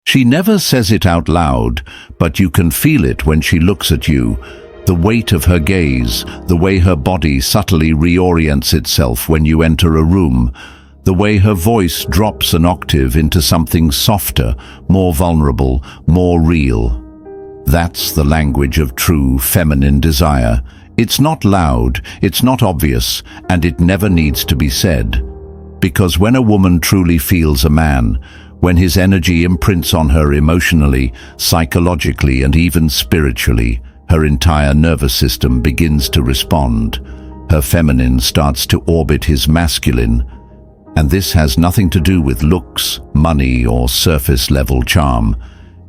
She never says it out loud, but you can feel it when she looks at you. The weight of her gaze, the way her body subtly reorients itself when you enter a room, the way her voice drops an octave into something softer, more vulnerable, more real. That's the language of true feminine desire. It's not loud, it's not obvious, and it never needs to be said. Because when a woman truly feels a man, when his energy imprints on her emotionally, psychologically, and even spiritually, her entire nervous system begins to respond. Her feminine starts to orbit his masculine. And this has nothing to do with looks, money, or surface-level charm.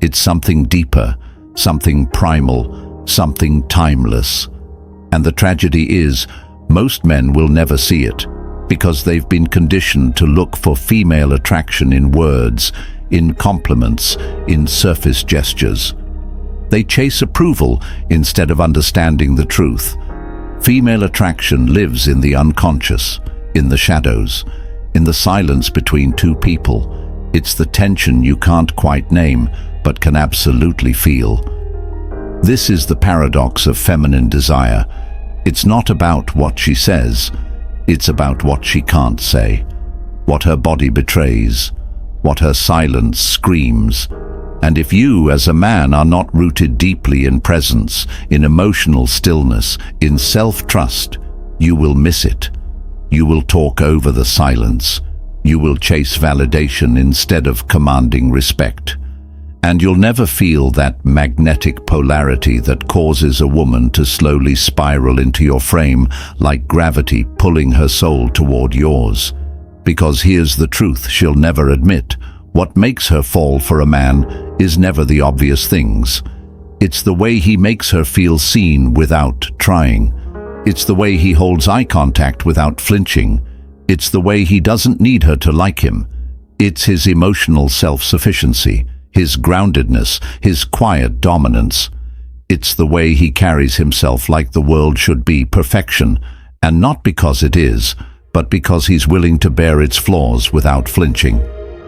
It's something deeper, something primal, something timeless. And the tragedy is, most men will never see it, because they've been conditioned to look for female attraction in words, in compliments, in surface gestures. They chase approval instead of understanding the truth. Female attraction lives in the unconscious, in the shadows, in the silence between two people. It's the tension you can't quite name, but can absolutely feel. This is the paradox of feminine desire. It's not about what she says, it's about what she can't say, what her body betrays, what her silence screams. And if you, as a man, are not rooted deeply in presence, in emotional stillness, in self-trust, you will miss it. You will talk over the silence. You will chase validation instead of commanding respect. And you'll never feel that magnetic polarity that causes a woman to slowly spiral into your frame like gravity pulling her soul toward yours. Because here's the truth she'll never admit. What makes her fall for a man is never the obvious things. It's the way he makes her feel seen without trying. It's the way he holds eye contact without flinching. It's the way he doesn't need her to like him. It's his emotional self-sufficiency, his groundedness, his quiet dominance. It's the way he carries himself like the world should be perfection, and not because it is, but because he's willing to bear its flaws without flinching.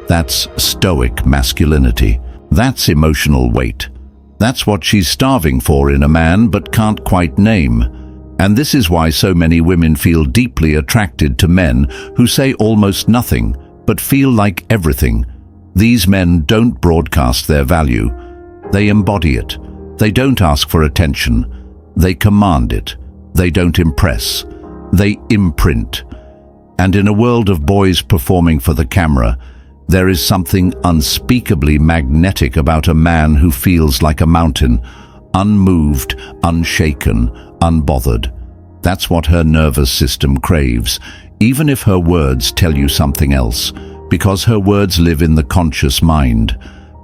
That's stoic masculinity. That's emotional weight. That's what she's starving for in a man but can't quite name. And this is why so many women feel deeply attracted to men who say almost nothing, but feel like everything. These men don't broadcast their value. They embody it. They don't ask for attention. They command it. They don't impress. They imprint. And in a world of boys performing for the camera, there is something unspeakably magnetic about a man who feels like a mountain, unmoved, unshaken, unbothered. That's what her nervous system craves, even if her words tell you something else, because her words live in the conscious mind.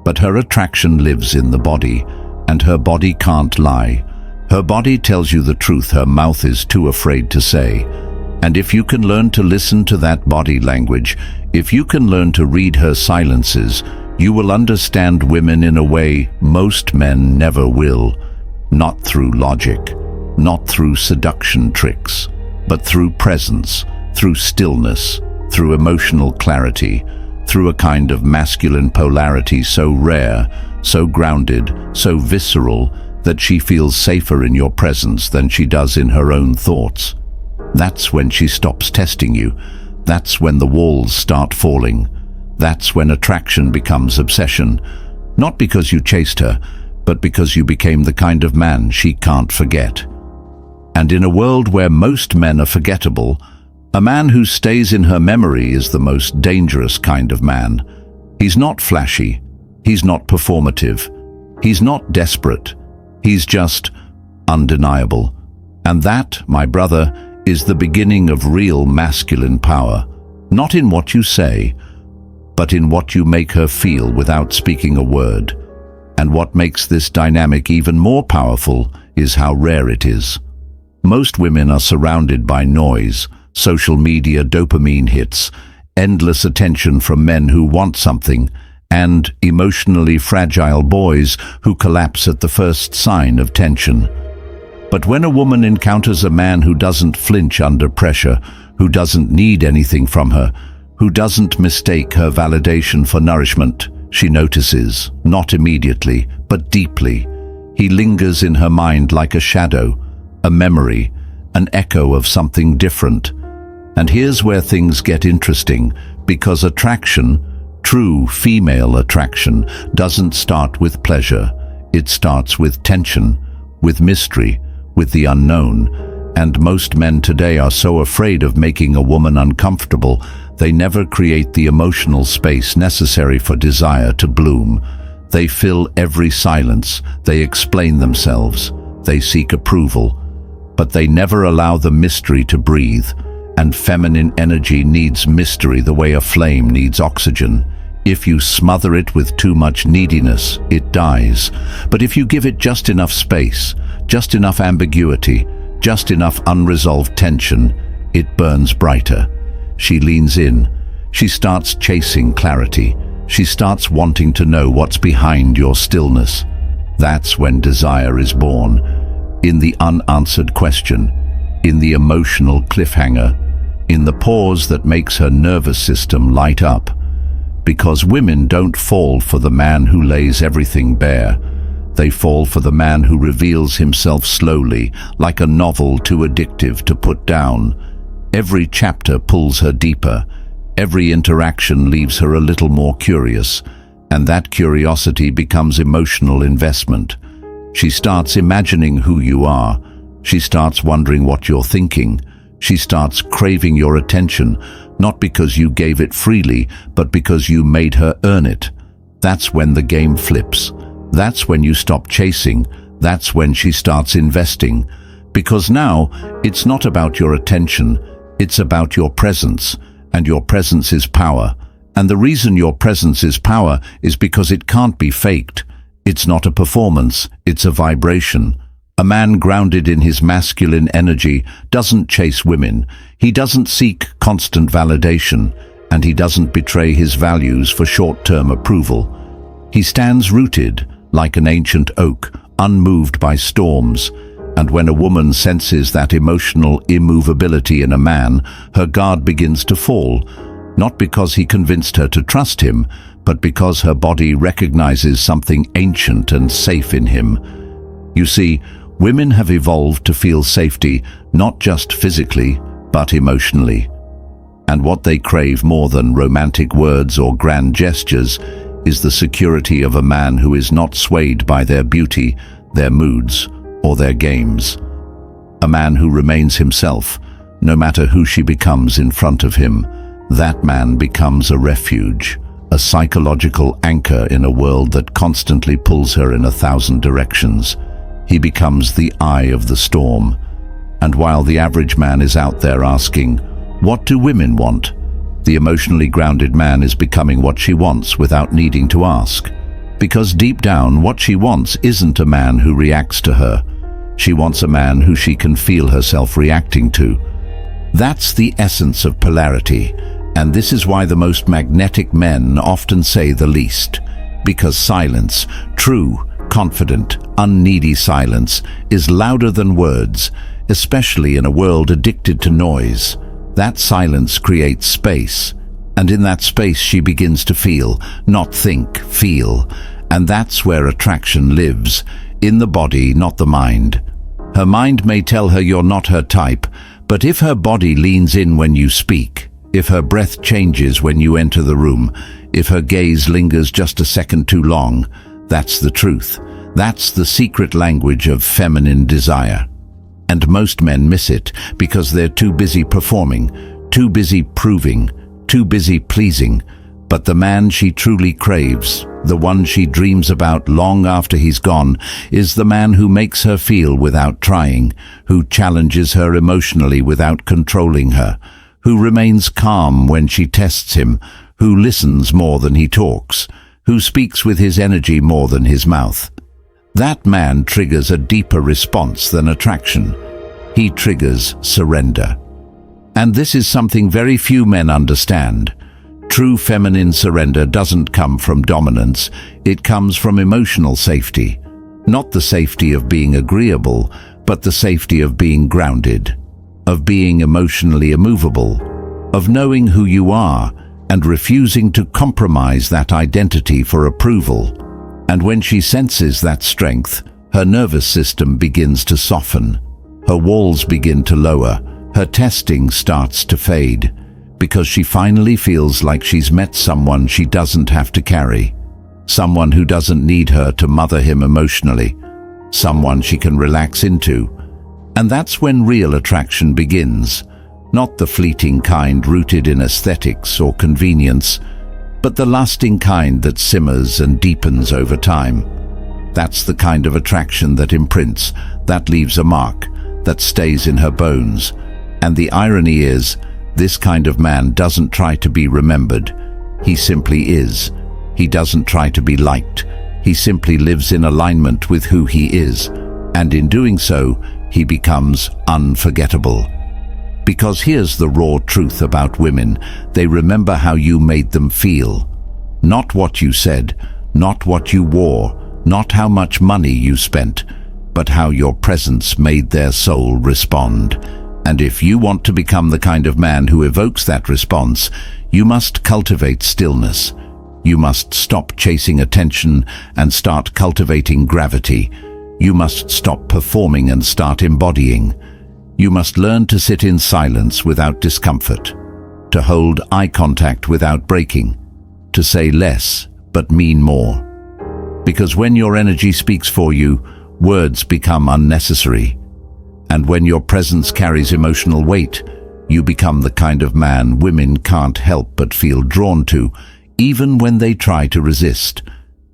But her attraction lives in the body, and her body can't lie. Her body tells you the truth her mouth is too afraid to say. And if you can learn to listen to that body language, if you can learn to read her silences, you will understand women in a way most men never will. Not through logic, not through seduction tricks, but through presence, through stillness, through emotional clarity, through a kind of masculine polarity so rare, so grounded, so visceral, that she feels safer in your presence than she does in her own thoughts. That's when she stops testing you. That's when the walls start falling. That's when attraction becomes obsession. Not because you chased her, but because you became the kind of man she can't forget. And in a world where most men are forgettable, a man who stays in her memory is the most dangerous kind of man. He's not flashy. He's not performative. He's not desperate. He's just undeniable. And that, my brother, is the beginning of real masculine power. Not in what you say, but in what you make her feel without speaking a word. And what makes this dynamic even more powerful is how rare it is. Most women are surrounded by noise, social media dopamine hits, endless attention from men who want something, and emotionally fragile boys who collapse at the first sign of tension. But when a woman encounters a man who doesn't flinch under pressure, who doesn't need anything from her, who doesn't mistake her validation for nourishment, She notices, not immediately, but deeply. He lingers in her mind like a shadow, a memory, an echo of something different. And here's where things get interesting, because attraction, true female attraction, doesn't start with pleasure. It starts with tension, with mystery, with the unknown. And most men today are so afraid of making a woman uncomfortable, they never create the emotional space necessary for desire to bloom. They fill every silence, they explain themselves, they seek approval, but they never allow the mystery to breathe. And feminine energy needs mystery the way a flame needs oxygen. If you smother it with too much neediness, it dies. But if you give it just enough space, just enough ambiguity, just enough unresolved tension, it burns brighter. She leans in. She starts chasing clarity. She starts wanting to know what's behind your stillness. That's when desire is born. In the unanswered question, in the emotional cliffhanger, in the pause that makes her nervous system light up. Because women don't fall for the man who lays everything bare. They fall for the man who reveals himself slowly, like a novel too addictive to put down. Every chapter pulls her deeper. Every interaction leaves her a little more curious, and that curiosity becomes emotional investment. She starts imagining who you are. She starts wondering what you're thinking. She starts craving your attention, not because you gave it freely, but because you made her earn it. That's when the game flips. That's when you stop chasing. That's when she starts investing. Because now, it's not about your attention, it's about your presence. And your presence is power. And the reason your presence is power is because it can't be faked. It's not a performance, it's a vibration. A man grounded in his masculine energy doesn't chase women. He doesn't seek constant validation, and he doesn't betray his values for short-term approval. He stands rooted, like an ancient oak, unmoved by storms. And when a woman senses that emotional immovability in a man, her guard begins to fall, not because he convinced her to trust him, but because her body recognizes something ancient and safe in him. You see, women have evolved to feel safety, not just physically, but emotionally. And what they crave more than romantic words or grand gestures is the security of a man who is not swayed by their beauty, their moods, or their games. A man who remains himself, no matter who she becomes in front of him. That man becomes a refuge, a psychological anchor in a world that constantly pulls her in 1,000 directions. He becomes the eye of the storm. And while the average man is out there asking, "What do women want?" the emotionally grounded man is becoming what she wants without needing to ask. Because deep down, what she wants isn't a man who reacts to her. She wants a man who she can feel herself reacting to. That's the essence of polarity, and this is why the most magnetic men often say the least. Because silence, true, confident, unneedy silence, is louder than words, especially in a world addicted to noise. That silence creates space, and in that space she begins to feel, not think, feel. And that's where attraction lives, in the body, not the mind. Her mind may tell her you're not her type, but if her body leans in when you speak, if her breath changes when you enter the room, if her gaze lingers just a second too long, that's the truth. That's the secret language of feminine desire. And most men miss it because they're too busy performing, too busy proving, too busy pleasing. But the man she truly craves, the one she dreams about long after he's gone, is the man who makes her feel without trying, who challenges her emotionally without controlling her, who remains calm when she tests him, who listens more than he talks, who speaks with his energy more than his mouth. That man triggers a deeper response than attraction. He triggers surrender. And this is something very few men understand. True feminine surrender doesn't come from dominance, it comes from emotional safety. Not the safety of being agreeable, but the safety of being grounded, of being emotionally immovable, of knowing who you are, and refusing to compromise that identity for approval. And when she senses that strength, her nervous system begins to soften. Her walls begin to lower. Her testing starts to fade, because she finally feels like she's met someone she doesn't have to carry. Someone who doesn't need her to mother him emotionally. Someone she can relax into. And that's when real attraction begins. Not the fleeting kind rooted in aesthetics or convenience, but the lasting kind that simmers and deepens over time. That's the kind of attraction that imprints, that leaves a mark, that stays in her bones. And the irony is, this kind of man doesn't try to be remembered. He simply is. He doesn't try to be liked. He simply lives in alignment with who he is. And in doing so, he becomes unforgettable. Because here's the raw truth about women: they remember how you made them feel. Not what you said, not what you wore, not how much money you spent, but how your presence made their soul respond. And if you want to become the kind of man who evokes that response, you must cultivate stillness. You must stop chasing attention and start cultivating gravity. You must stop performing and start embodying. You must learn to sit in silence without discomfort, to hold eye contact without breaking, to say less but mean more. Because when your energy speaks for you, words become unnecessary. And when your presence carries emotional weight, you become the kind of man women can't help but feel drawn to, even when they try to resist.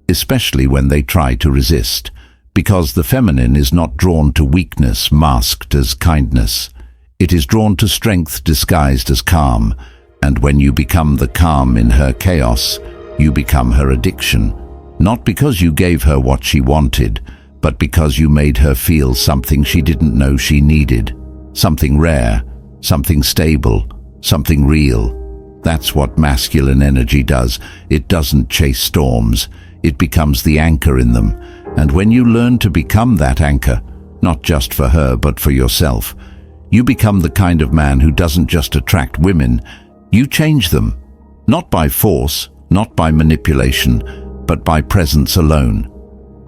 Especially when they try to resist. Because the feminine is not drawn to weakness masked as kindness. It is drawn to strength disguised as calm. And when you become the calm in her chaos, you become her addiction. Not because you gave her what she wanted, but because you made her feel something she didn't know she needed. Something rare, something stable, something real. That's what masculine energy does. It doesn't chase storms. It becomes the anchor in them. And when you learn to become that anchor, not just for her but for yourself, you become the kind of man who doesn't just attract women, you change them. Not by force, not by manipulation, but by presence alone.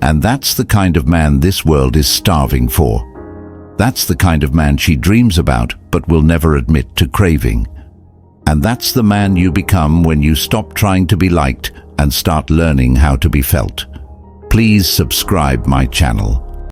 And that's the kind of man this world is starving for. That's the kind of man she dreams about but will never admit to craving. And that's the man you become when you stop trying to be liked and start learning how to be felt. Please subscribe my channel.